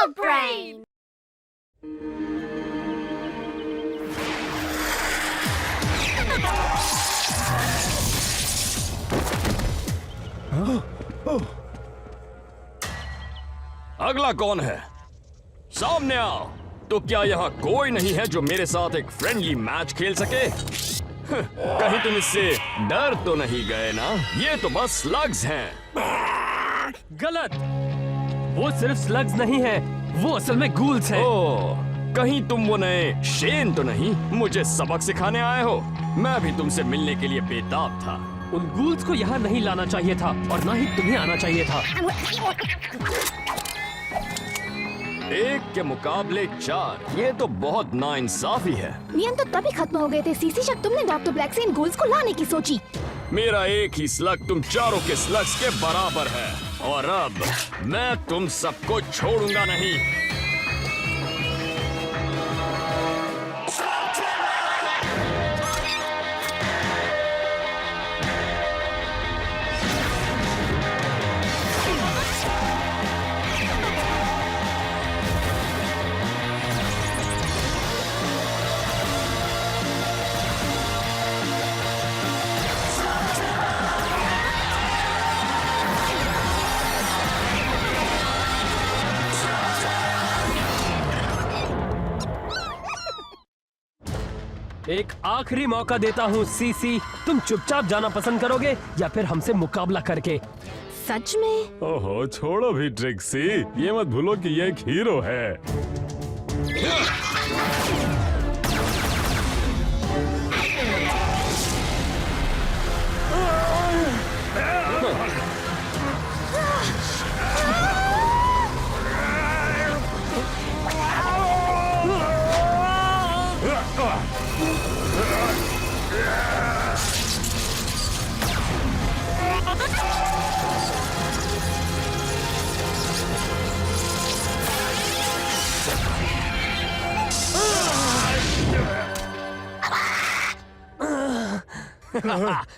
Dog Brain! अगला कौन है? सामने आओ। तो क्या यहाँ कोई नहीं है जो मेरे साथ एक फ्रेंडली मैच खेल सके? कहीं तुम इससे डर तो नहीं गए ना? ये तो बस स्लग्स हैं। गलत। वो सिर्फ स्लग्स नहीं है, वो असल में गूल्स हैं। ओह, कहीं तुम वो नए शेन तो नहीं? मुझे सबक सिखाने आए हो? मैं भी तुमसे मिलने के लिए बेताब था। उन गूल्स को यहाँ नहीं लाना चाहिए था और ना ही तुम्हें आना चाहिए था। एक के मुकाबले 4, ये तो बहुत नाइंसाफी है। नियम तो तभी खत्म हो गए थे सीसी जब तुमने डॉक्टर ब्लैक से इन गोल्स को लाने की सोची। मेरा एक ही स्लग तुम चारों के स्लग्स के बराबर है और अब मैं तुम सबको छोड़ूंगा नहीं। एक आखिरी मौका देता हूँ सीसी, तुम चुपचाप जाना पसंद करोगे या फिर हमसे मुकाबला करके? सच में? ओहो, छोड़ो भी ट्रिक्सी, ये मत भूलो कि ये एक हीरो है।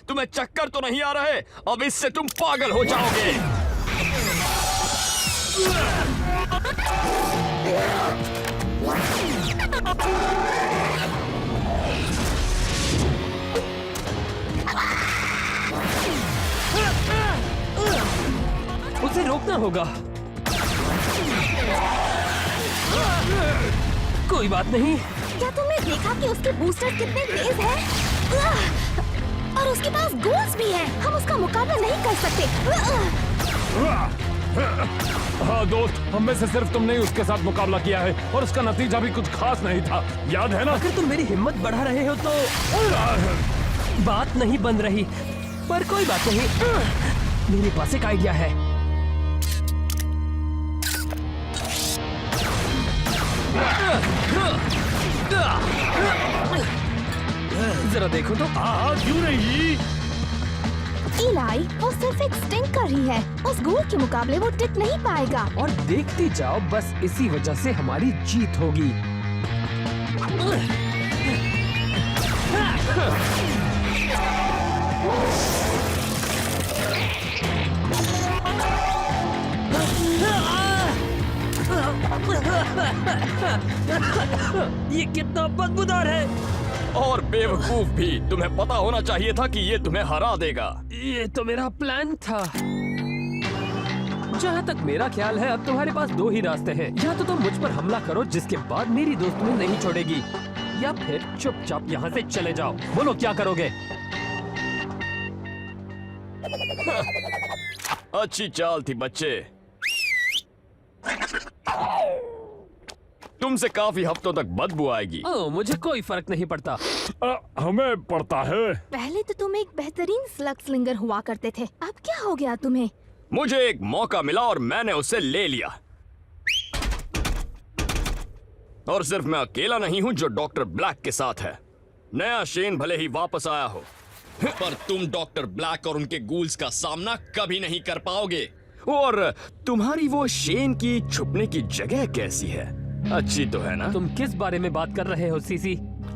तुम्हें चक्कर तो नहीं आ रहे? अब इससे तुम पागल हो जाओगे। उसे रोकना होगा। कोई बात नहीं। क्या तुमने देखा कि उसके बूस्टर कितने तेज हैं? और उसके पास गोल्स भी हैं। हम उसका मुकाबला नहीं कर सकते। हाँ दोस्त, हम में से सिर्फ तुमने ही उसके साथ मुकाबला किया है और उसका नतीजा भी कुछ खास नहीं था, याद है ना? अगर तुम मेरी हिम्मत बढ़ा रहे हो तो बात नहीं बन रही, पर कोई बात नहीं। मेरे पास एक आइडिया है। जरा देखो तो। हाँ, क्यों नहीं? इलाई, वो सिर्फ एक स्टिंकर ही है। उस गोल के मुकाबले वो टिक नहीं पाएगा। और देखती जाओ, बस इसी वजह से हमारी जीत होगी। ये कितना बदबूदार है। और बेवकूफ भी, तुम्हें पता होना चाहिए था कि ये तुम्हें हरा देगा। ये तो मेरा प्लान था। जहाँ तक मेरा ख्याल है, अब तुम्हारे पास 2 ही रास्ते हैं। या तो तुम मुझ पर हमला करो, जिसके बाद मेरी दोस्त तुम्हें नहीं छोड़ेगी, या फिर चुपचाप यहाँ से चले जाओ। बोलो क्या करोगे? अच्छी चाल थी बच्चे। तुमसे काफी हफ्तों तक बदबू आएगी। ओह, मुझे कोई फर्क नहीं पड़ता। हमें पड़ता है। पहले तो तुम एक बेहतरीन स्लग स्लिंगर हुआ करते थे, अब क्या हो गया तुम्हें? मुझे एक मौका मिला और मैंने उसे ले लिया। और सिर्फ मैं अकेला नहीं हूं जो डॉक्टर ब्लैक के साथ है। नया शेन भले ही वापस आया हो, पर तुम डॉक्टर ब्लैक और उनके गूल्स का सामना कभी नहीं कर पाओगे। और तुम्हारी वो शेन की छुपने की जगह कैसी है? अच्छी तो है ना? तुम किस बारे में बात कर रहे हो सीसी?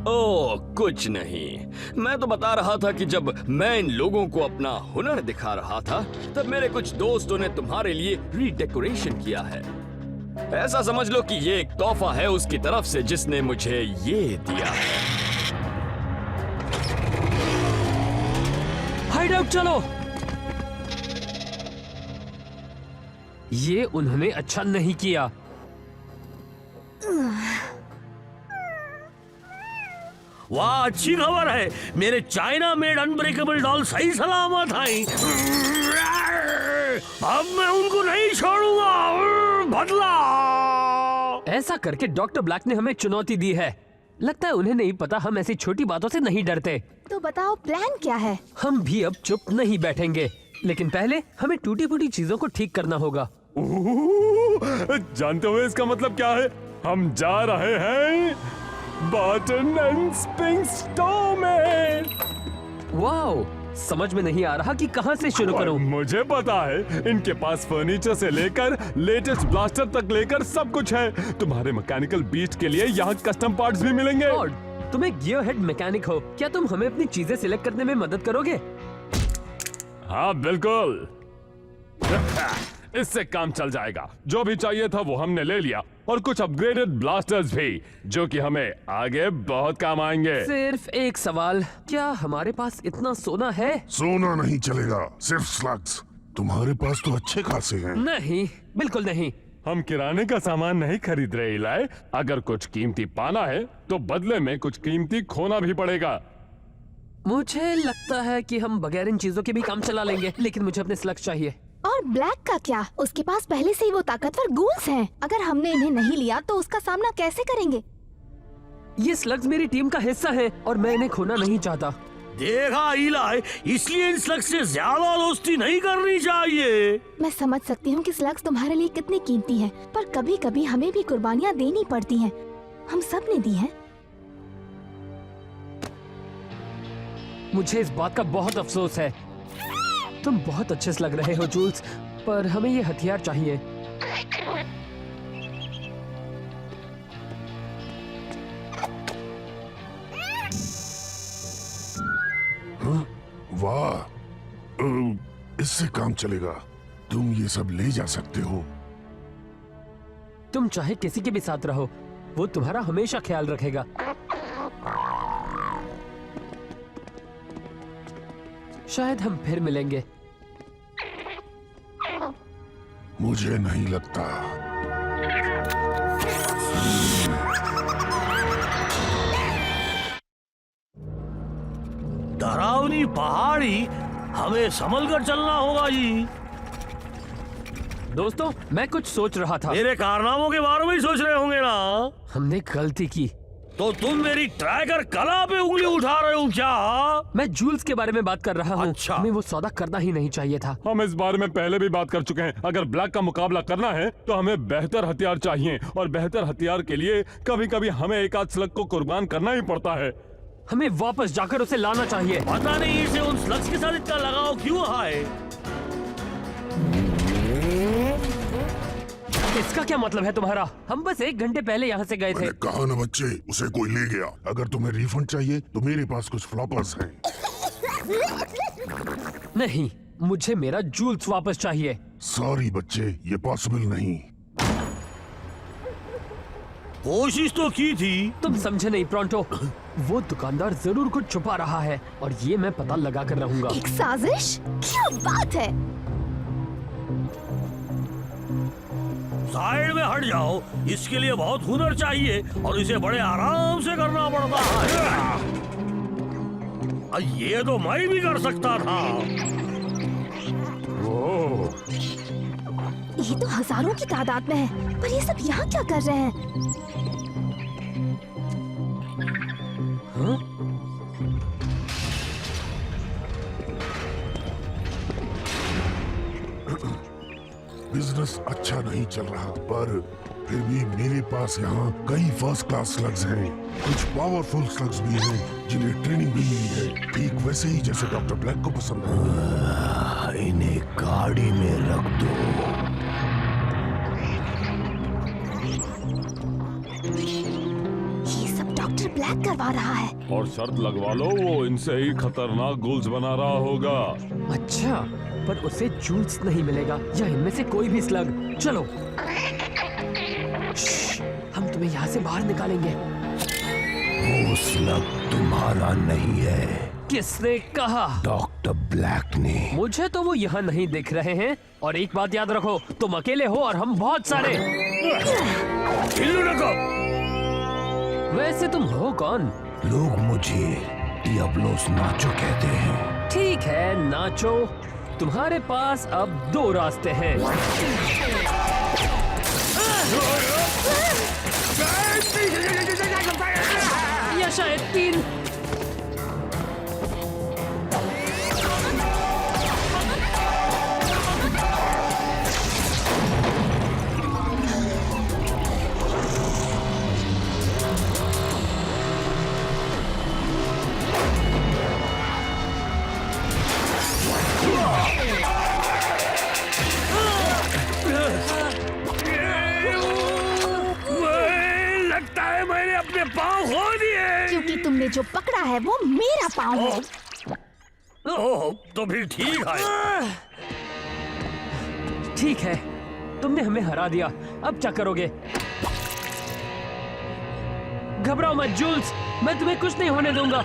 ओह, कुछ नहीं। मैं तो बता रहा था कि जब मैं इन लोगों को अपना हुनर दिखा रहा था, तब मेरे कुछ दोस्तों ने तुम्हारे लिए रीडेकोरेशन किया है। ऐसा समझ लो कि ये एक तोहफा है उसकी तरफ से जिसने मुझे ये दिया है। हाइड आउट चलो। ये उन्होंने अच्छा नहीं किया। वाह, अच्छी खबर है। मेरे चाइना मेड अनब्रेकेबल डॉल सही सलामत आई। अब मैं उनको नहीं छोड़ूंगा। बदला। ऐसा करके डॉक्टर ब्लैक ने हमें चुनौती दी है। लगता है उन्हें नहीं पता हम ऐसी छोटी बातों से नहीं डरते। तो बताओ प्लान क्या है? हम भी अब चुप नहीं बैठेंगे, लेकिन पहले हमें टूटी फूटी चीजों को ठीक करना होगा। जानते हो इसका मतलब क्या है? हम जा रहे हैं बटन एंड स्प्रिंग स्टोर में। वाओ, समझ में नहीं आ रहा कि कहां से शुरू करूं। मुझे पता है, इनके पास फर्नीचर से लेकर लेटेस्ट ब्लास्टर तक लेकर सब कुछ है। तुम्हारे मैकेनिकल बीस्ट के लिए यहाँ कस्टम पार्ट्स भी मिलेंगे। और तुम एक गियर हेड मैकेनिक हो, क्या तुम हमें अपनी चीजें सिलेक्ट करने में मदद करोगे? हाँ बिल्कुल। इससे काम चल जाएगा। जो भी चाहिए था वो हमने ले लिया, और कुछ अपग्रेडेड ब्लास्टर्स भी, जो कि हमें आगे बहुत काम आएंगे। सिर्फ एक सवाल, क्या हमारे पास इतना सोना है? सोना नहीं चलेगा, सिर्फ स्लग्स। तुम्हारे पास तो अच्छे खासे हैं। नहीं, बिल्कुल नहीं। हम किराने का सामान नहीं खरीद रहे इलाई। अगर कुछ कीमती पाना है तो बदले में कुछ कीमती खोना भी पड़ेगा। मुझे लगता है कि हम बगैर इन चीजों के भी काम चला लेंगे, लेकिन मुझे अपने स्लग्स चाहिए। और ब्लैक का क्या? उसके पास पहले से ही वो ताकतवर गूल्स हैं। अगर हमने इन्हें नहीं लिया तो उसका सामना कैसे करेंगे? ये स्लग्स मेरी टीम का हिस्सा है और मैं इन्हें खोना नहीं चाहता। देखा इलाई, इसलिए इन स्लग्स से ज्यादा दोस्ती नहीं करनी चाहिए। मैं समझ सकती हूँ कि स्लग्स तुम्हारे लिए कितनी कीमती हैं, पर कभी कभी हमें भी कुर्बानियाँ देनी पड़ती हैं। हम सब ने दी हैं। मुझे इस बात का बहुत अफसोस है। तुम बहुत अच्छे से लग रहे हो जूल्स, पर हमें ये हथियार चाहिए। वाह, इससे काम चलेगा। तुम ये सब ले जा सकते हो। तुम चाहे किसी के भी साथ रहो, वो तुम्हारा हमेशा ख्याल रखेगा। शायद हम फिर मिलेंगे। मुझे नहीं लगता। डरावनी पहाड़ी, हमें संभल कर चलना होगा जी। दोस्तों, मैं कुछ सोच रहा था। मेरे कारनामों के बारे में ही सोच रहे होंगे ना? हमने गलती की। तो तुम मेरी ट्रैकर कला पे उंगली उठा रहे हो क्या? मैं जूल्स के बारे में बात कर रहा हूँ। अच्छा। हमें वो सौदा करना ही नहीं चाहिए था। हम इस बारे में पहले भी बात कर चुके हैं। अगर ब्लैक का मुकाबला करना है तो हमें बेहतर हथियार चाहिए, और बेहतर हथियार के लिए कभी कभी हमें एक आध स्लग को कुर्बान करना ही पड़ता है। हमें वापस जाकर उसे लाना चाहिए। पता नहीं इसे उन स्लग्स के साथ इतना लगाव क्यों है। इसका क्या मतलब है तुम्हारा? हम बस 1 घंटे पहले यहाँ से गए थे। मैंने कहा ना बच्चे, उसे कोई ले गया। अगर तुम्हें रिफंड चाहिए तो मेरे पास कुछ फ्लॉपर्स हैं। नहीं, मुझे मेरा जूल्स वापस चाहिए। सॉरी बच्चे, ये पॉसिबल नहीं। कोशिश तो की थी। तुम समझे नहीं प्रोंटो। वो दुकानदार जरूर कुछ छुपा रहा है, और ये मैं पता लगा कर रहूंगा। एक साजिश? क्या बात है? साइड में हट जाओ। इसके लिए बहुत हुनर चाहिए और इसे बड़े आराम से करना पड़ता है। ये तो मैं भी कर सकता था। ये तो हजारों की तादाद में है, पर ये सब यहाँ क्या कर रहे हैं? बिजनेस अच्छा नहीं चल रहा, पर फिर भी मेरे पास यहाँ कई फर्स्ट क्लास स्लग्स हैं। कुछ पावरफुल स्लग्स भी हैं जिन्हें ट्रेनिंग भी मिली है, ठीक वैसे ही जैसे डॉक्टर ब्लैक को पसंद है। इन्हें गाड़ी में रख दो। ये सब डॉक्टर ब्लैक करवा रहा है। और शर्त लगवा लो, वो इनसे ही खतरनाक गोल्स बना रहा होगा। अच्छा, पर उसे जूल्स नहीं मिलेगा, या इनमें से कोई भी स्लग। चलो। हम तुम्हें यहाँ से बाहर निकालेंगे। वो स्लग तुम्हारा नहीं है, किसने कहा? डॉक्टर ब्लैक ने। मुझे तो वो यहाँ नहीं दिख रहे हैं। और एक बात याद रखो, तुम अकेले हो और हम बहुत सारे। चिल्लू रखो। वैसे तुम हो कौन? लोग मुझे डियाब्लोस नाचो कहते हैं। ठीक है नाचो, तुम्हारे पास अब 2 रास्ते हैं। या शायद 3। लगता है मैंने अपने पाँव खो दिए। क्योंकि तुमने जो पकड़ा है वो मेरा पाँव है। ओह, तो फिर ठीक है। ठीक है, तुमने हमें हरा दिया। अब क्या करोगे? घबराओ मत जूल्स, मैं तुम्हें कुछ नहीं होने दूंगा।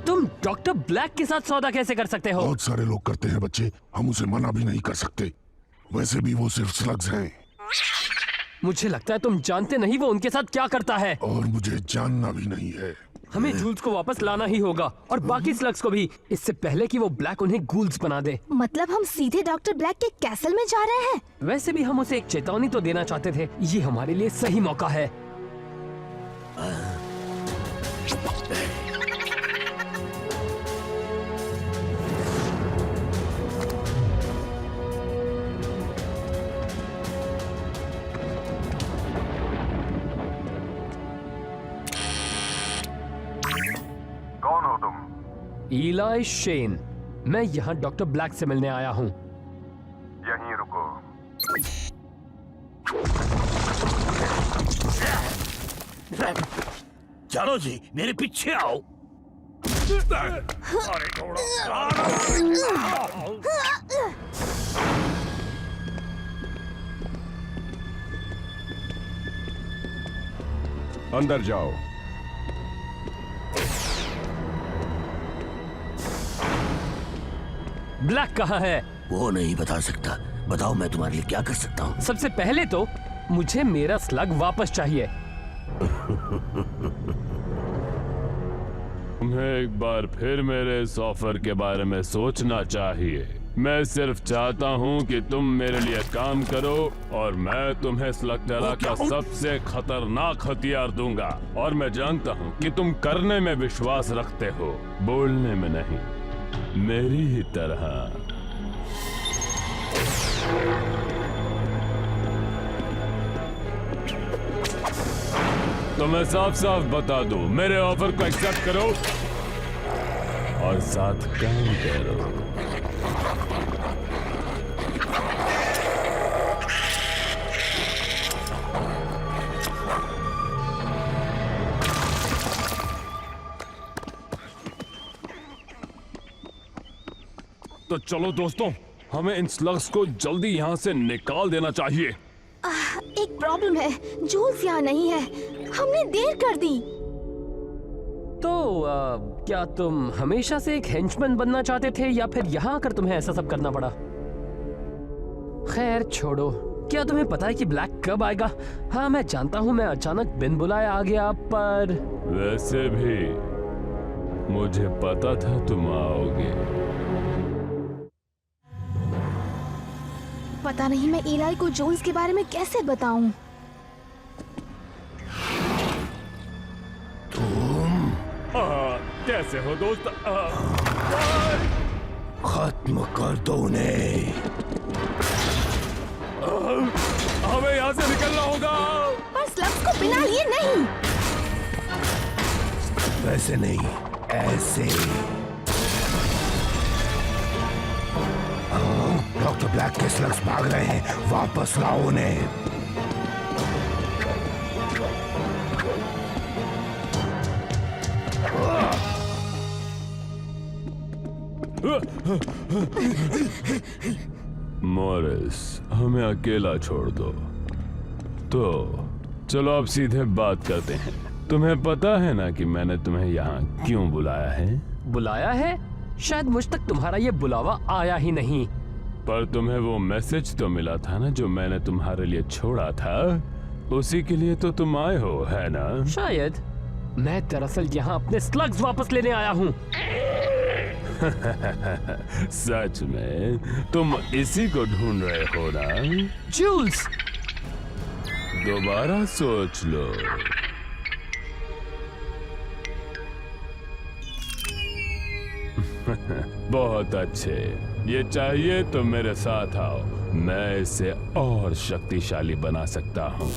तुम डॉक्टर ब्लैक के साथ सौदा कैसे कर सकते हो? बहुत सारे लोग करते हैं बच्चे, हम उसे मना भी नहीं कर सकते। वैसे भी वो सिर्फ स्लग्स हैं। मुझे लगता है तुम जानते नहीं वो उनके साथ क्या करता है। और मुझे जानना भी नहीं है। हमें जूल्स को वापस लाना ही होगा और बाकी स्लग्स को भी, इससे पहले कि वो ब्लैक उन्हें गूल्स बना दे। मतलब हम सीधे डॉक्टर ब्लैक के कैसल में जा रहे हैं? वैसे भी हम उसे एक चेतावनी तो देना चाहते थे। ये हमारे लिए सही मौका है। कौन हो तुम? इलाई शेन, मैं यहाँ डॉक्टर ब्लैक से मिलने आया हूँ। यहीं रुको। चलो जी, मेरे पीछे आओ। अरे थोड़ा। अंदर जाओ। ब्लैक कहाँ है? वो नहीं बता सकता। बताओ मैं तुम्हारे लिए क्या कर सकता हूँ। सबसे पहले तो मुझे मेरा स्लग वापस चाहिए। तुम्हें एक बार फिर मेरे इस ऑफर के बारे में सोचना चाहिए। मैं सिर्फ चाहता हूँ कि तुम मेरे लिए काम करो और मैं तुम्हें स्लगटेरा का सबसे खतरनाक हथियार दूंगा। और मैं जानता हूँ कि तुम करने में विश्वास रखते हो, बोलने में नहीं, मेरी ही तरह। तो मैं साफ साफ बता दूं, मेरे ऑफर को एक्सेप्ट करो और साथ काम करो। तो चलो दोस्तों, हमें इन स्लग्स को जल्दी यहाँ से निकाल देना चाहिए। एक प्रॉब्लम है, जूल्स यहाँ नहीं है। हमने देर कर दी। तो क्या तुम हमेशा से एक हेंचमैन बनना चाहते थे या फिर यहाँ आकर तुम्हें ऐसा सब करना पड़ा? खैर छोड़ो। क्या तुम्हें पता है कि ब्लैक कब आएगा? हाँ मैं जानता हूँ, मैं अचानक बिन बुलाए आ गया, पर वैसे भी मुझे पता था तुम आओगे। पता नहीं मैं इलाई को जूल्स के बारे में कैसे बताऊं। कैसे हो दोस्त? खत्म कर दो उन्हें। हमें यहाँ से निकलना होगा। पर स्लग्स को बिना लिए नहीं। वैसे नहीं, ऐसे। डॉक्टर ब्लैक के स्लग्स भाग रहे हैं, वापस लाओ उन्हें। मॉरिस, हमें अकेला छोड़ दो। तो चलो अब सीधे बात करते हैं। तुम्हें पता है ना कि मैंने तुम्हें यहाँ क्यों बुलाया है? बुलाया है? शायद मुझ तक तुम्हारा ये बुलावा आया ही नहीं। पर तुम्हें वो मैसेज तो मिला था ना जो मैंने तुम्हारे लिए छोड़ा था, उसी के लिए तो तुम आए हो, है ना? शायद। मैं दरअसल यहाँ अपने स्लग्स वापस लेने आया हूँ। सच में तुम इसी को ढूंढ रहे हो ना? जूल्स! दोबारा सोच लो। बहुत अच्छे, ये चाहिए तो मेरे साथ आओ, मैं इसे और शक्तिशाली बना सकता हूँ।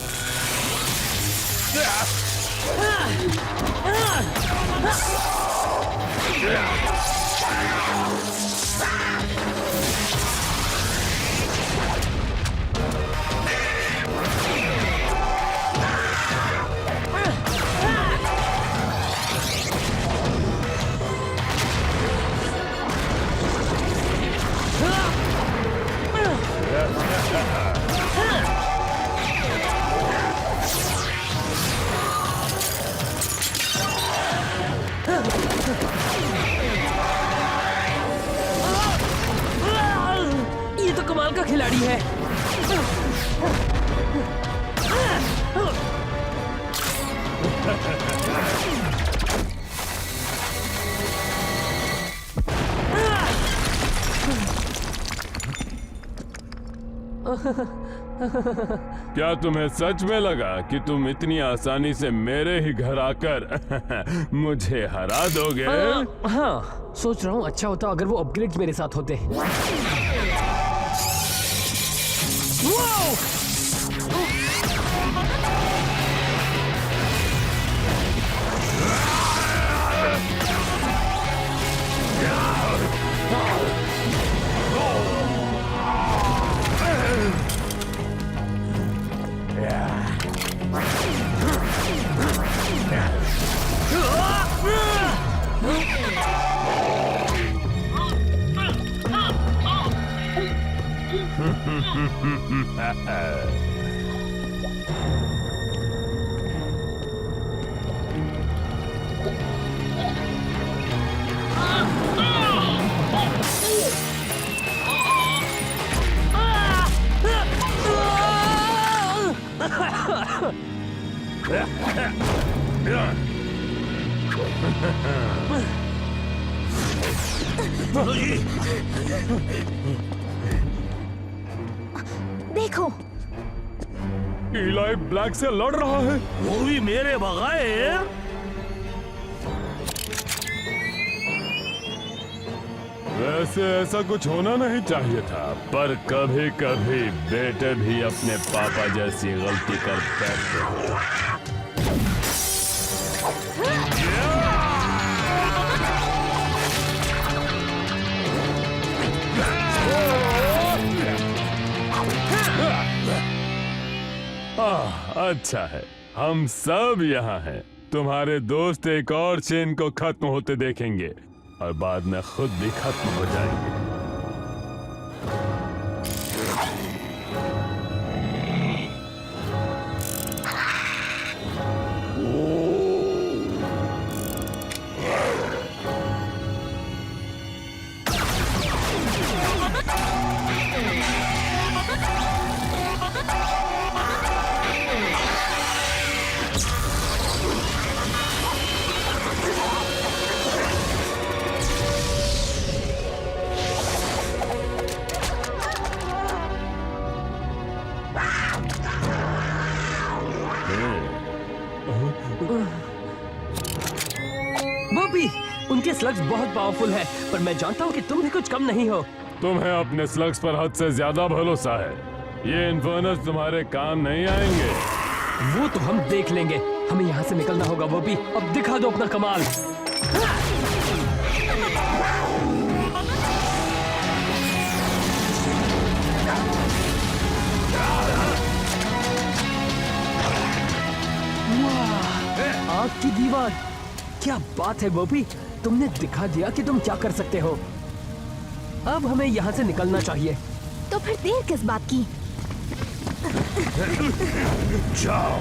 ये तो कमाल का खिलाड़ी है। क्या तुम्हें सच में लगा कि तुम इतनी आसानी से मेरे ही घर आकर मुझे हरा दोगे? हाँ, सोच रहा हूँ अच्छा होता अगर वो अपग्रेड्स मेरे साथ होते। देखो, इलाई ब्लैक से लड़ रहा है। वो भी मेरे बगाए। वैसे ऐसा कुछ होना नहीं चाहिए था, पर कभी कभी बेटे भी अपने पापा जैसी गलती कर बैठते हैं। अच्छा है, हम सब यहाँ हैं। तुम्हारे दोस्त एक और चेन को खत्म होते देखेंगे और बाद में खुद भी खत्म हो जाएंगे। बॉबी, उनके स्लग्स बहुत पावरफुल है, पर मैं जानता हूँ कि तुम भी कुछ कम नहीं हो। तुम्हें अपने स्लग्स पर हद से ज्यादा भरोसा है। ये इन्फर्नस तुम्हारे काम नहीं आएंगे। वो तो हम देख लेंगे। हमें यहाँ से निकलना होगा बॉबी। अब दिखा दो अपना कमाल। की दीवार। क्या बात है बॉबी, तुमने दिखा दिया कि तुम क्या कर सकते हो। अब हमें यहाँ से निकलना चाहिए। तो फिर देर किस बात की? जाओ,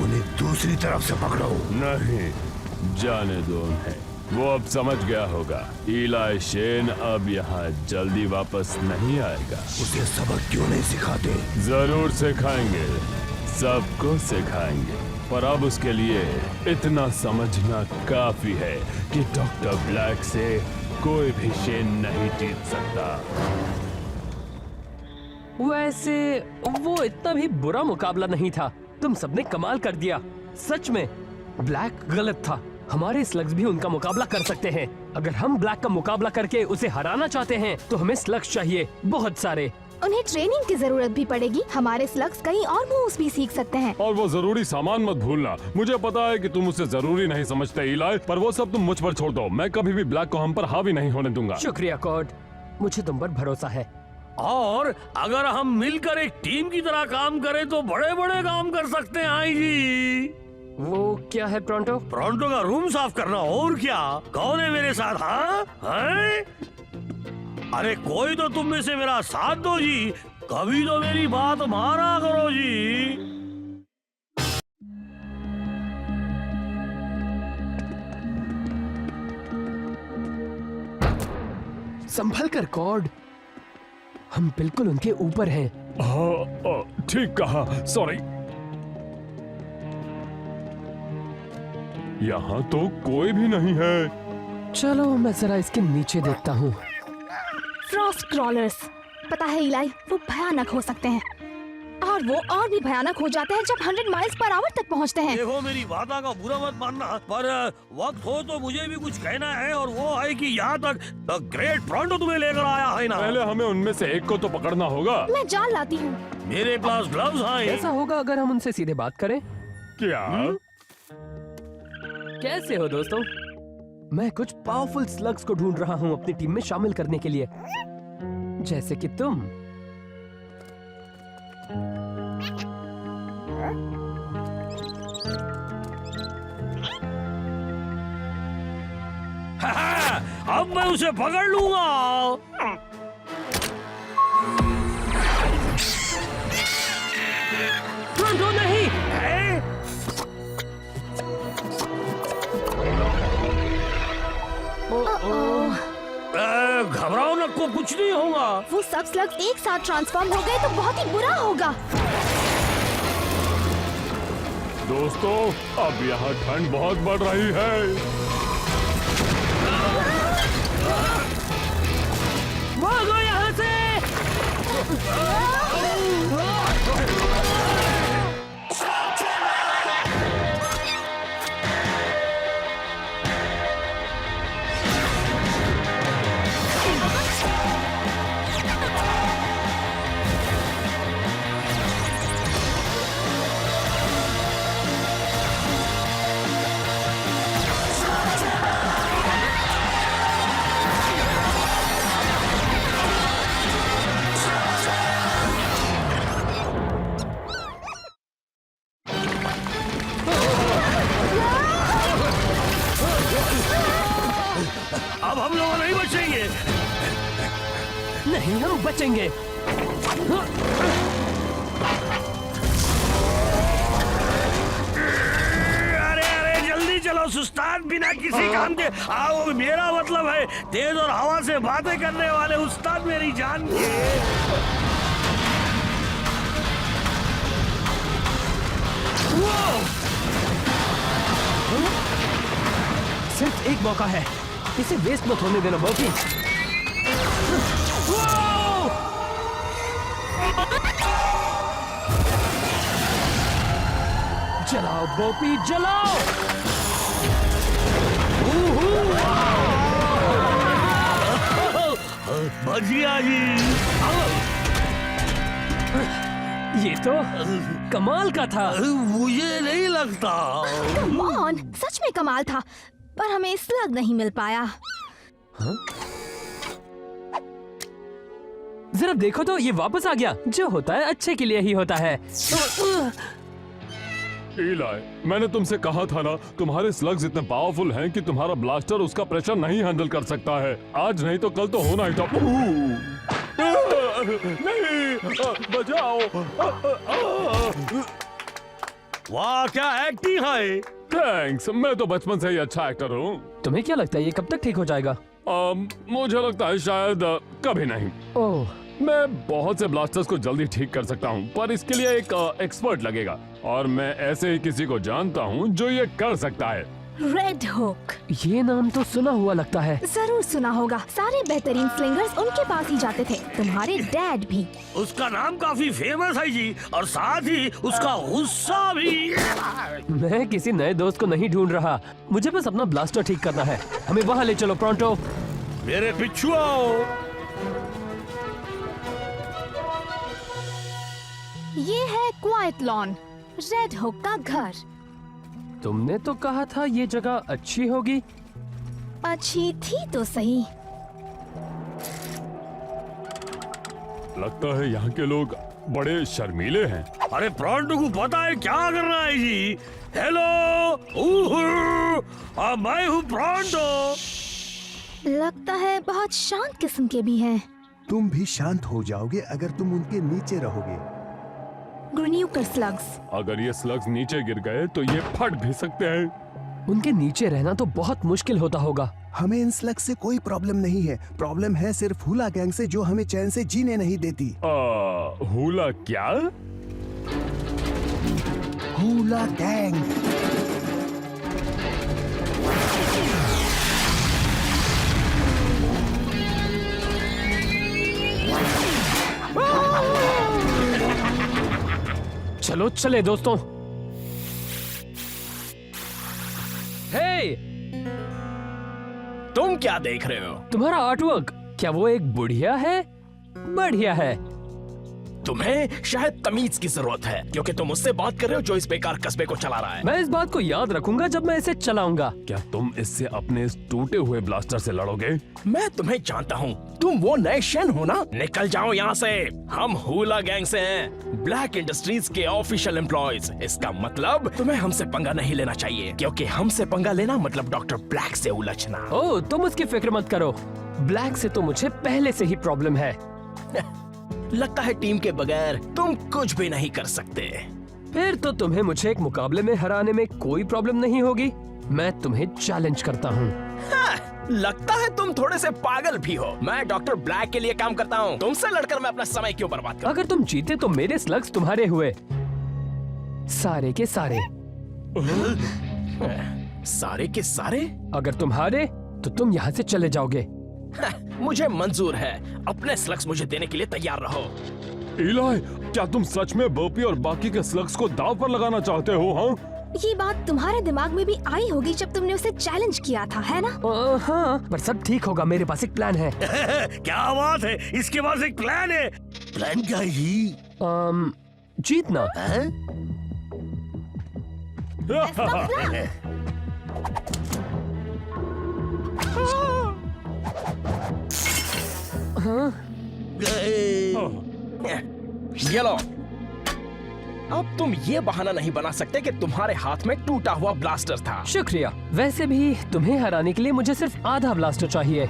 उन्हें दूसरी तरफ से पकड़ो। नहीं, जाने दो उन्हें। वो अब समझ गया होगा। इलाई शेन अब यहाँ जल्दी वापस नहीं आएगा। उसे सबक क्यों नहीं सिखाते? जरूर सिखाएंगे, सबको सिखाएंगे, पर अब उसके लिए इतना समझना काफी है कि डॉक्टर ब्लैक से कोई भी शेन नहीं जीत सकता। वैसे वो इतना भी बुरा मुकाबला नहीं था। तुम सबने कमाल कर दिया। सच में ब्लैक गलत था। हमारे स्लग्स भी उनका मुकाबला कर सकते हैं। अगर हम ब्लैक का मुकाबला करके उसे हराना चाहते हैं तो हमें स्लग्स चाहिए, बहुत सारे। उन्हें ट्रेनिंग की जरूरत भी पड़ेगी। हमारे स्लग्स कई और मूव्स भी सीख सकते हैं। और वो जरूरी सामान मत भूलना। मुझे पता है कि तुम उसे जरूरी नहीं समझते इलाई, पर वो सब तुम मुझ पर छोड़ दो। मैं कभी भी ब्लैक को हम पर हावी नहीं होने दूंगा। शुक्रिया कॉर्ड, मुझे तुम पर भरोसा है। और अगर हम मिलकर एक टीम की तरह काम करें तो बड़े बड़े काम कर सकते हैं। आई जी, वो क्या है प्रोंटो? प्रोंटो का रूम साफ करना। और क्या? कौन है मेरे साथ? हाँ हैं? अरे कोई तो तुम में से मेरा साथ दो जी। कभी तो मेरी बात माना करो जी। संभल कर कॉर्ड, हम बिल्कुल उनके ऊपर हैं। हाँ, ठीक कहा। सॉरी। यहाँ तो कोई भी नहीं है। चलो मैं जरा इसके नीचे देखता हूँ। Frost crawlers. पता है इलाई, वो भयानक हो सकते हैं। और वो और भी भयानक हो जाते हैं जब 100 माइल्स पर आवर तक पहुंचते हैं। देखो, मेरी बातों का बुरा मत मानना, पर वक्त हो तो मुझे भी कुछ कहना है। और वो है कि यहाँ तक द ग्रेट प्रोंटो तुम्हें लेकर आया है ना। पहले हमें उनमें से एक को तो पकड़ना होगा। मैं जान लाती हूँ। मेरे पास ग्लव्स हैं। ऐसा होगा अगर हम उनसे सीधे बात करें। क्या? कैसे हो दोस्तों? मैं कुछ पावरफुल स्लग्स को ढूंढ रहा हूँ अपनी टीम में शामिल करने के लिए, जैसे कि तुम। अब मैं उसे पकड़ लूंगा। प्रोंटो नहीं। घबराओ न, को कुछ नहीं होगा। वो सब स्लग्स एक साथ ट्रांसफॉर्म हो गए तो बहुत ही बुरा होगा। दोस्तों, अब यहाँ ठंड बहुत बढ़ रही है। भागो यहाँ से। अब हम लोग नहीं बचेंगे। नहीं, हम बचेंगे। अरे जल्दी चलो, सुस्ताद बिना किसी काम के। आओ, मेरा मतलब है तेज और हवा से बातें करने वाले उस्ताद मेरी जान के। सिर्फ एक मौका है, इसे वेस्ट मत होने देना बॉबी। जलाओ बॉबी, जलाओ। बजिया जी, ये तो कमाल का था। मुझे नहीं लगता। कम ऑन, सच में कमाल था, पर हमें स्लग नहीं मिल पाया। जरा देखो तो, ये वापस आ गया। जो होता है अच्छे के लिए ही होता है। इलाई, मैंने तुमसे कहा था ना, तुम्हारे स्लग्स इतने पावरफुल हैं कि तुम्हारा ब्लास्टर उसका प्रेशर नहीं हैंडल कर सकता है। आज नहीं तो कल तो होना ही था। नहीं, बचाओ। वाह क्या एक्टिंग है। थैंक्स, मैं तो बचपन से ही अच्छा एक्टर हूँ। तुम्हें क्या लगता है ये कब तक ठीक हो जाएगा? मुझे लगता है शायद कभी नहीं। ओह, मैं बहुत से ब्लास्टर्स को जल्दी ठीक कर सकता हूँ, पर इसके लिए एक एक्सपर्ट लगेगा, और मैं ऐसे ही किसी को जानता हूँ जो ये कर सकता है। रेड हुक, ये नाम तो सुना हुआ लगता है। जरूर सुना होगा। सारे बेहतरीन स्लिंगर्स उनके पास ही जाते थे, तुम्हारे डैड भी। उसका नाम काफी फेमस है जी, और साथ ही उसका गुस्सा भी। मैं किसी नए दोस्त को नहीं ढूंढ रहा, मुझे बस अपना ब्लास्टर ठीक करना है। हमें वहाँ ले चलो प्रोंटो। मेरे पिछू आओ। ये है क्वाइट लॉन, रेड हुक का घर। तुमने तो कहा था ये जगह अच्छी होगी। अच्छी थी तो सही। लगता है यहाँ के लोग बड़े शर्मीले हैं। अरे प्रोंटो को पता है क्या करना है जी। हेलो, मैं हूँ प्रोंटो। लगता है बहुत शांत किस्म के भी हैं। तुम भी शांत हो जाओगे अगर तुम उनके नीचे रहोगे। ग्रेन्यूकर स्लग्स। अगर ये स्लग्स नीचे गिर गए तो ये फट भी सकते हैं। उनके नीचे रहना तो बहुत मुश्किल होता होगा। हमें इन स्लग से कोई प्रॉब्लम नहीं है। प्रॉब्लम है सिर्फ हुला गैंग से, जो हमें चैन से जीने नहीं देती। हुला क्या? Hula gang. चलो चले दोस्तों। हे, तुम क्या देख रहे हो? तुम्हारा आर्टवर्क, क्या वो एक बुढ़िया है? बढ़िया है। तुम्हें शायद तमीज की जरूरत है, क्योंकि तुम उससे बात कर रहे हो जो इस बेकार कस्बे को चला रहा है। मैं इस बात को याद रखूंगा जब मैं इसे चलाऊंगा। क्या तुम इससे अपने इस टूटे हुए ब्लास्टर से लड़ोगे? मैं तुम्हें जानता हूँ, तुम वो नए शेन हो ना? निकल जाओ यहाँ से। हम हुला गैंग से हैं, ब्लैक इंडस्ट्रीज के ऑफिशियल एम्प्लॉयज। इसका मतलब तुम्हें हमसे पंगा नहीं लेना चाहिए, क्योंकि हमसे पंगा लेना मतलब डॉक्टर ब्लैक से उलझना। ओह, तुम उसकी फिक्र मत करो। ब्लैक से तो मुझे पहले से ही प्रॉब्लम है। लगता है टीम के बगैर तुम कुछ भी नहीं कर सकते। फिर तो तुम्हें मुझे एक मुकाबले में हराने में कोई प्रॉब्लम नहीं होगी। मैं तुम्हें चैलेंज करता हूँ। लगता है तुम थोड़े से पागल भी हो। मैं डॉक्टर ब्लैक के लिए काम करता हूँ, तुमसे लड़कर मैं अपना समय क्यों बर्बाद करूं? अगर तुम जीते तो मेरे स्लग्स तुम्हारे हुए, सारे के सारे। सारे के सारे? अगर तुम हारे तो तुम यहाँ से चले जाओगे। मुझे मंजूर है, अपने स्लग्स मुझे देने के लिए तैयार रहो। इलाई, क्या तुम सच में बर्पी और बाकी के स्लग्स को दाव पर लगाना चाहते हो? हाँ, ये बात तुम्हारे दिमाग में भी आई होगी जब तुमने उसे चैलेंज किया था, है ना? हाँ, पर सब ठीक होगा। मेरे पास एक प्लान है। क्या बात है, इसके पास एक प्लान है। प्लान क्या है जी? जीतना। ये लो। अब तुम ये बहाना नहीं बना सकते कि तुम्हारे हाथ में टूटा हुआ ब्लास्टर था। शुक्रिया। वैसे भी तुम्हें हराने के लिए मुझे सिर्फ आधा ब्लास्टर चाहिए।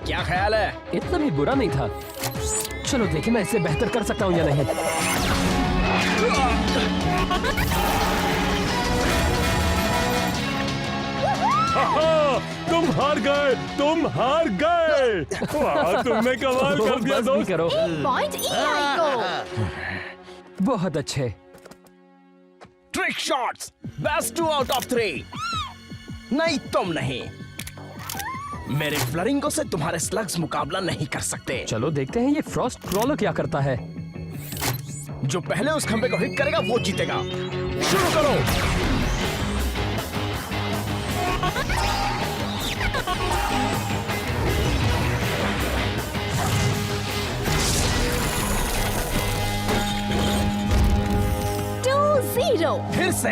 क्या ख्याल है? इतना भी बुरा नहीं था। चलो देखें मैं इससे बेहतर कर सकता हूँ या नहीं। तुम हार गए, तुम हार गए। वाह, तुमने कमाल कर दिया बस भी दोस्त। करो। पॉइंट ईआई को। बहुत अच्छे। Trick shots, best 2 out of 3। नहीं, तुम नहीं। मेरे फ्लरिंगो से तुम्हारे स्लग्स मुकाबला नहीं कर सकते। चलो देखते हैं ये फ्रॉस्ट क्रॉलर क्या करता है। जो पहले उस खंबे को हिट करेगा वो जीतेगा। शुरू करो। फिर से।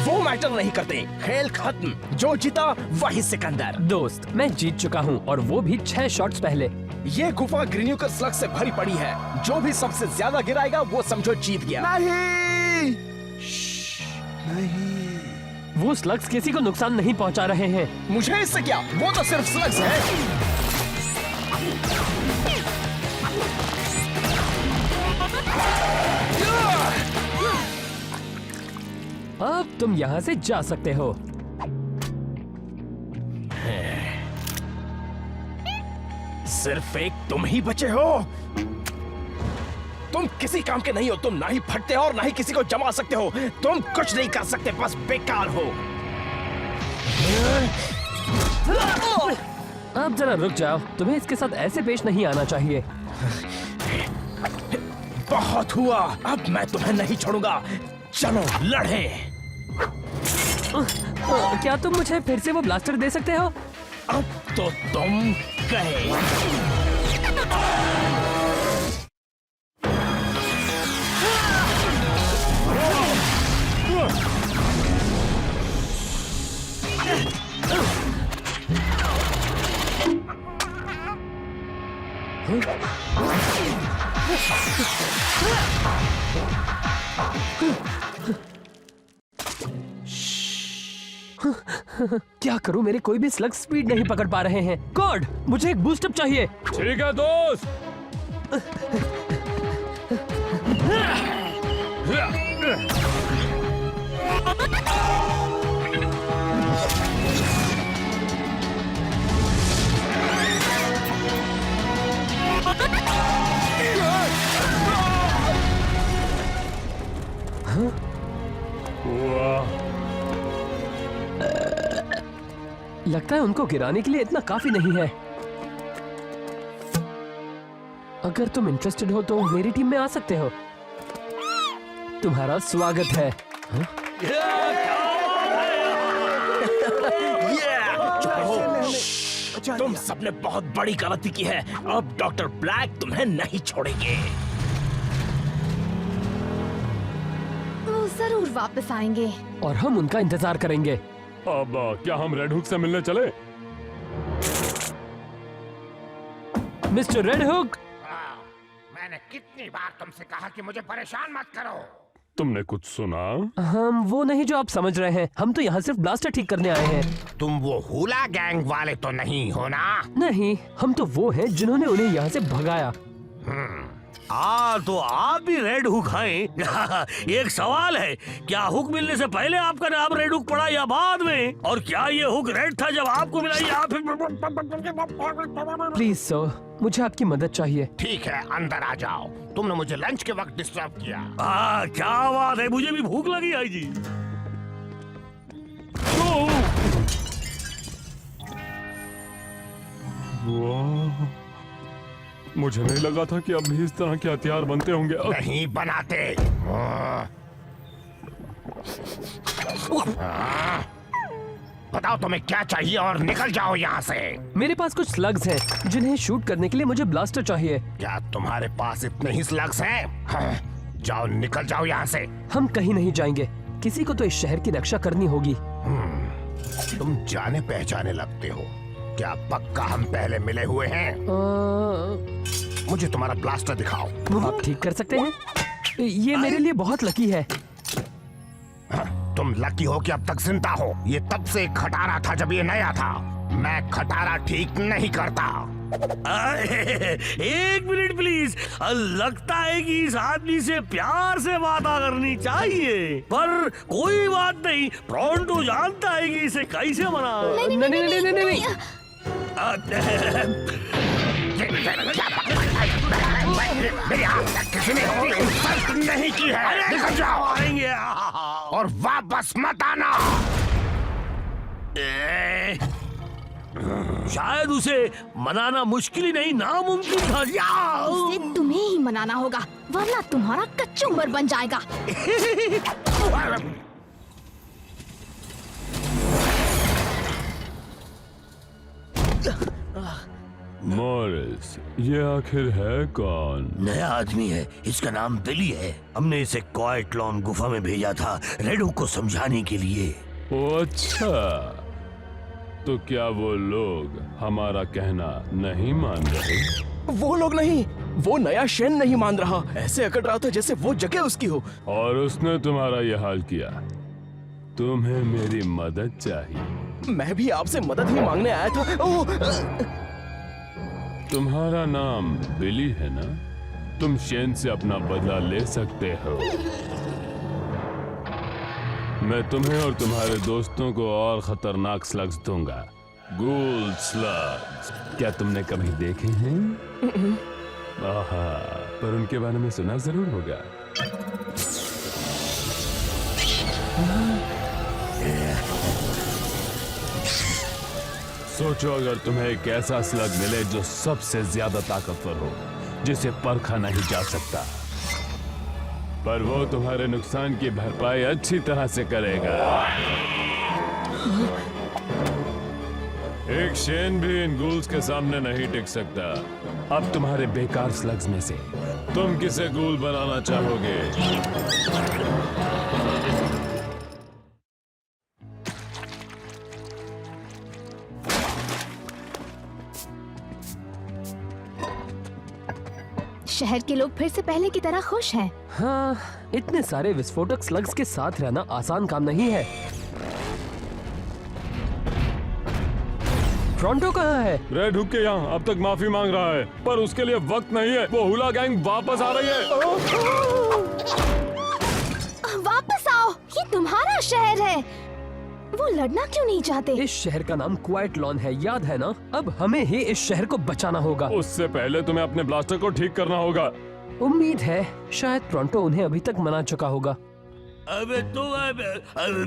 वो मैटर नहीं करते, खेल खत्म, जो जीता वही सिकंदर। दोस्त, मैं जीत चुका हूँ और वो भी 6 शॉट्स पहले। ये गुफा ग्रीन्यूकर स्लग से भरी पड़ी है, जो भी सबसे ज्यादा गिराएगा वो समझो जीत गया। नहीं नहीं वो स्लग्स किसी को नुकसान नहीं पहुंचा रहे हैं। मुझे इससे क्या, वो तो सिर्फ स्लग्स है। अब तुम यहाँ से जा सकते हो। सिर्फ एक तुम ही बचे हो। तुम किसी काम के नहीं हो, तुम ना ही फटते हो और ना ही किसी को जमा सकते हो। तुम कुछ नहीं कर सकते, बस बेकार हो। अब जरा रुक जाओ, तुम्हें इसके साथ ऐसे पेश नहीं आना चाहिए। बहुत हुआ, अब मैं तुम्हें नहीं छोड़ूंगा। चलो लड़े। क्या तुम मुझे फिर से वो ब्लास्टर दे सकते हो? अब तो तुम गए। क्या करूं, मेरे कोई भी स्लग स्पीड नहीं पकड़ पा रहे हैं। गॉड, मुझे एक बूस्ट अप चाहिए। ठीक है दोस्त। वाह, लगता है उनको गिराने के लिए इतना काफी नहीं है। अगर तुम इंटरेस्टेड हो तो मेरी टीम में आ सकते हो। तुम्हारा स्वागत है। तुम सबने बहुत बड़ी गलती की है। अब डॉक्टर ब्लैक तुम्हें नहीं छोड़ेंगे। वो जरूर वापस आएंगे। और हम उनका इंतजार करेंगे। अब क्या हम रेड हुक से मिलने चले? मिस्टर रेड हुक, मैंने कितनी बार तुमसे कहा कि मुझे परेशान मत करो। तुमने कुछ सुना? हम वो नहीं जो आप समझ रहे हैं। हम तो यहाँ सिर्फ ब्लास्टर ठीक करने आए हैं। तुम वो हुला गैंग वाले तो नहीं हो ना? नहीं, हम तो वो हैं जिन्होंने उन्हें यहाँ से भगाया। तो आप भी रेड हुक हैं। एक सवाल है, क्या हुक मिलने से पहले आपका नाम रेड हुक पड़ा या बाद में? और क्या ये हुक रेड था जब आपको मिला या फिर? प्लीज सर, मुझे आपकी मदद चाहिए। ठीक है, अंदर आ जाओ। तुमने मुझे लंच के वक्त डिस्टर्ब किया। क्या बात है, मुझे भी भूख लगी है जी। वाह, मुझे नहीं लगा था कि अब भी इस तरह के हथियार बनते होंगे। नहीं बनाते। बताओ तुम्हें क्या चाहिए और निकल जाओ यहाँ से। मेरे पास कुछ स्लग्स हैं जिन्हें शूट करने के लिए मुझे ब्लास्टर चाहिए। क्या तुम्हारे पास इतने ही स्लग्स हैं? हाँ, जाओ, निकल जाओ यहाँ से। हम कहीं नहीं जाएंगे, किसी को तो इस शहर की रक्षा करनी होगी। तुम जाने पहचाने लगते हो। क्या पक्का हम पहले मिले हुए हैं? मुझे तुम्हारा ब्लास्टर दिखाओ। आप ठीक कर सकते हैं? ये मेरे लिए बहुत लकी है। तुम लकी हो कि अब तक जिंदा हो। ये तब से खटारा था जब ये नया था। मैं खटारा ठीक नहीं करता। एक मिनट प्लीज। लगता है कि इस आदमी से प्यार से बात करनी चाहिए, पर कोई बात नहीं। प्रोंटो जानता है कि इसे कैसे मना। नहीं। मेरी आज तक किसी ने इंसल्ट नहीं की है। निकल जाओ आएंगे और वापस मत आना। शायद उसे मनाना मुश्किल ही नहीं, नामुमकिन था। इसे तुम्हें ही मनाना होगा, वरना तुम्हारा कचुम्बर बन जाएगा। मॉरिस, ये आखिर है कौन? नया आदमी है, इसका नाम बिली है। हमने इसे क्वाइट लॉन गुफा में भेजा था रेडहुक को समझाने के लिए। ओ अच्छा, तो क्या वो लोग हमारा कहना नहीं मान रहे? वो लोग नहीं, वो नया शेन नहीं मान रहा। ऐसे अकड़ रहा था जैसे वो जगह उसकी हो। और उसने तुम्हारा ये हाल किया। तुम्हें मेरी मदद चाहिए। मैं भी आपसे मदद ही मांगने आया था। ओह, तुम्हारा नाम बिली है ना? तुम शेन से अपना बदला ले सकते हो। मैं तुम्हें और तुम्हारे दोस्तों को और खतरनाक स्लग्स दूंगा। गूल स्लग्स। क्या तुमने कभी देखे हैं? आहा, पर उनके बारे में सुना जरूर होगा। सोचो अगर तुम्हें एक ऐसा स्लग मिले जो सबसे ज्यादा ताकतवर हो, जिसे परखा नहीं जा सकता, पर वो तुम्हारे नुकसान की भरपाई अच्छी तरह से करेगा। एक शेन भी इन गूल्स के सामने नहीं टिक सकता। अब तुम्हारे बेकार स्लग्स में से तुम किसे गूल बनाना चाहोगे? शहर के लोग फिर से पहले की तरह खुश हैं। हाँ, इतने सारे विस्फोटक स्लग्स के साथ रहना आसान काम नहीं है। टोरंटो कहाँ है? रेड हुक के यहाँ अब तक माफी मांग रहा है, पर उसके लिए वक्त नहीं है। वो हुला गैंग वापस आ रही है। वापस आओ, ये तुम्हारा शहर है। वो लड़ना क्यों नहीं चाहते? इस शहर का नाम क्वाइट लॉन है, याद है ना? अब हमें ही इस शहर को बचाना होगा। उससे पहले तुम्हें अपने ब्लास्टर को ठीक करना होगा। उम्मीद है शायद टोरंटो उन्हें अभी तक मना चुका होगा। अबे तो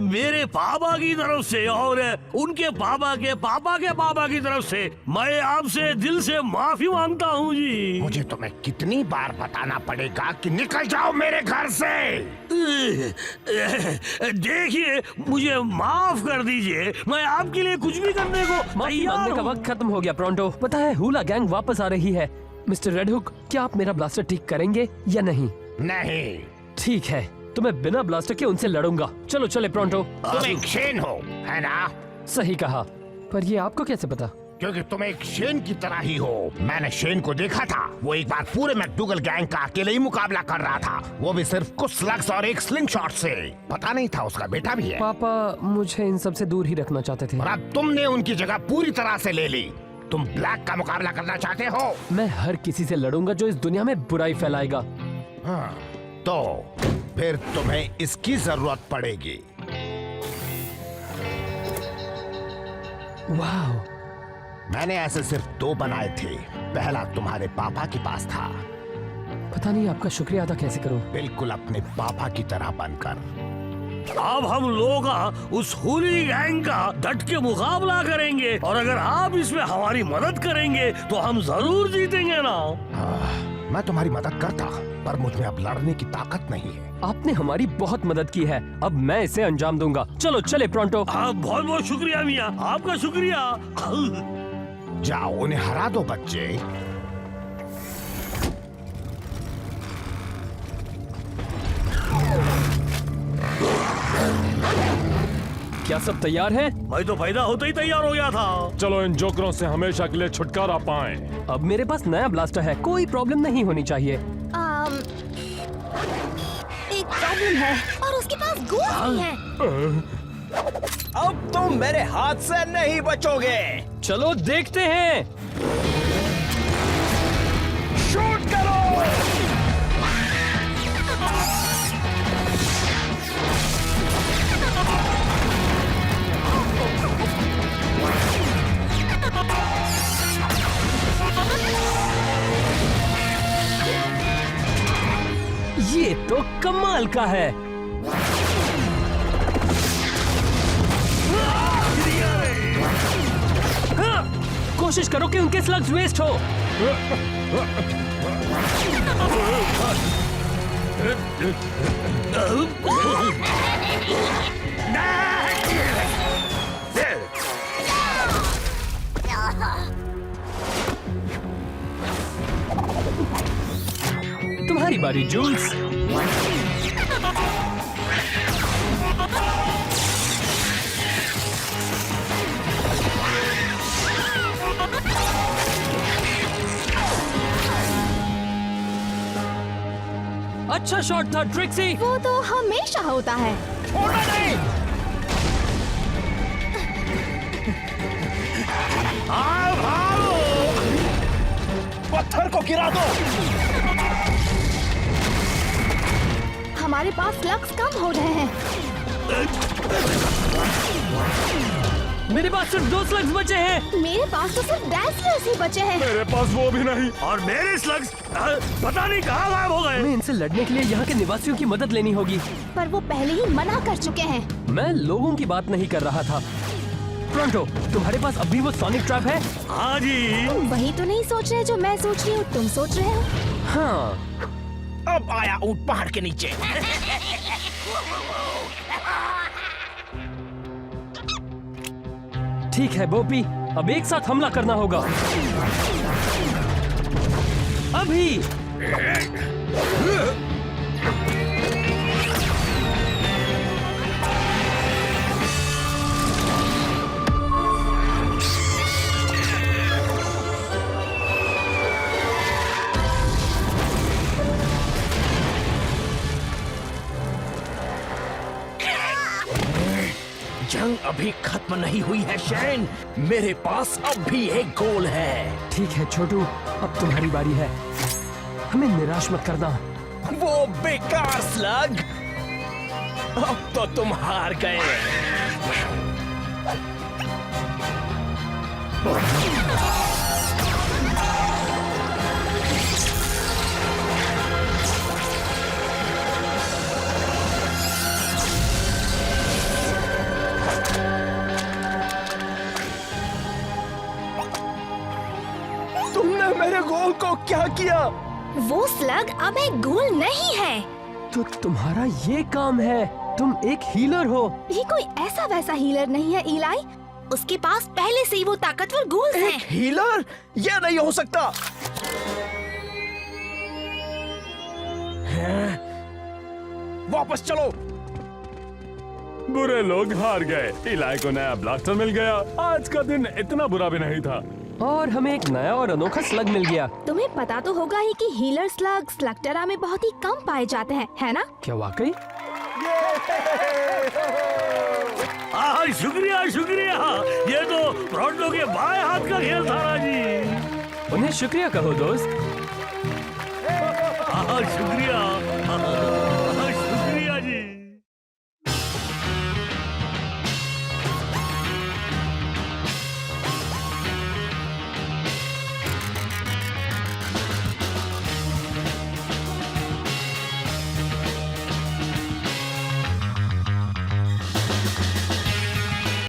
मेरे पापा की तरफ से और उनके पापा के पापा की तरफ से मैं आपसे दिल से माफी मांगता हूँ जी। मुझे तुम्हें कितनी बार बताना पड़ेगा कि निकल जाओ मेरे घर से? देखिए, मुझे माफ कर दीजिए। मैं आपके लिए कुछ भी करने को माफी तैयार मांगने का हूँ। वक्त खत्म हो गया टोरंटो। पता है, हुला गैंग वापस आ रही है। मिस्टर रेडहुक, क्या आप मेरा ब्लास्टर ठीक करेंगे या नहीं? नहीं। ठीक है, तो मैं बिना ब्लास्टर के उनसे लड़ूंगा। चलो चले टोरंटो। तुम एक शेन हो, है ना? सही कहा, पर ये आपको कैसे पता? क्योंकि तुम एक शेन की तरह ही हो। मैंने शेन को देखा था। वो एक बार पूरे मैकडूगल गैंग का अकेले ही मुकाबला कर रहा था, वो भी सिर्फ कुछ स्लग्स और एक स्लिंग शॉट से। पता नहीं था उसका बेटा भी है। पापा मुझे इन सब से दूर ही रखना चाहते थे। और अब तुमने उनकी जगह पूरी तरह से ले ली। तुम ब्लैक का मुकाबला करना चाहते हो? मैं हर किसी से लड़ूंगा जो इस दुनिया में बुराई फैलाएगा। हाँ, तो फिर तुम्हें इसकी जरूरत पड़ेगी। वाह, मैंने ऐसे सिर्फ 2 बनाए थे। पहला तुम्हारे पापा के पास था। पता नहीं आपका शुक्रिया अदा कैसे करूं। बिल्कुल अपने पापा की तरह बनकर। अब हम लोग उस हुली गैंग का डट के मुकाबला करेंगे, और अगर आप इसमें हमारी मदद करेंगे तो हम जरूर जीतेंगे ना। मैं तुम्हारी मदद करता, पर मुझ में अब लड़ने की ताकत नहीं है। आपने हमारी बहुत मदद की है, अब मैं इसे अंजाम दूंगा। चलो चले टोरंटो। आप बहुत बहुत शुक्रिया मियाँ, आपका शुक्रिया। जाओ उन्हें हरा दो बच्चे। क्या सब तैयार है? मैं तो पैदा होते ही तैयार हो गया था। चलो इन जोकरों से हमेशा के लिए छुटकारा पाएं। अब मेरे पास नया ब्लास्टर है, कोई प्रॉब्लम नहीं होनी चाहिए। एक प्रॉब्लम है, और उसके पास गूल्स भी हैं। अब तुम मेरे हाथ से नहीं बचोगे। चलो देखते हैं। शूट करो। ये तो कमाल का है। हाँ, कोशिश करो कि उनके स्लग्स वेस्ट हो। तुम्हारी बारी जूल्स। अच्छा शॉट था ट्रिक्सी। वो तो हमेशा होता है। छोड़ना नहीं। भागो, पत्थर को गिरा दो। हमारे पास लक्स कम हो रहे हैं। मेरे पास सिर्फ 2 स्लग्स बचे हैं। मेरे पास तो सिर्फ डैंसलर्स ही बचे हैं। मेरे पास वो भी नहीं। और मेरे स्लग्स पता नहीं कहाँ गायब हो गए। हमें इनसे लड़ने के लिए यहाँ के निवासियों की मदद लेनी होगी। पर वो पहले ही मना कर चुके हैं। मैं लोगों की बात नहीं कर रहा था। टोरंटो, तुम्हारे पास अभी वो सोनिक ट्रैप है? हाँ जी। तुम वही तो नहीं सोच रहे जो मैं सोच रही हूँ, तुम सोच रहे हो। हाँ, अब आया ऊंट पहाड़ के नीचे। ठीक है बोपी, अब एक साथ हमला करना होगा। अभी। जंग अभी खत्म नहीं हुई है शेन। मेरे पास अब भी एक गोल है। ठीक है छोटू, अब तुम्हारी बारी है। हमें निराश मत करना। वो बेकार स्लग। अब तो तुम हार गए। तुमने मेरे गोल को क्या किया? वो स्लग अब एक गोल नहीं है। तो तुम्हारा ये काम है। तुम एक हीलर हो। ये कोई ऐसा वैसा हीलर नहीं है इलाई। उसके पास पहले से ही वो ताकतवर गोल्स हैं। एक हीलर? यह नहीं हो सकता। हैं? वापस चलो। बुरे लोग हार गए। इलाई को नया ब्लास्टर मिल गया। आज का दिन इतना बुरा भी नहीं था। और हमें एक नया और अनोखा स्लग मिल गया। तुम्हें पता तो होगा ही कि हीलर स्लग स्लगटेरा में बहुत ही कम पाए जाते हैं, है ना? क्या वाकई? शुक्रिया शुक्रिया। ये तो टोरंटो के बाएं हाथ का खेल था राजी। उन्हें शुक्रिया कहो दोस्त। शुक्रिया।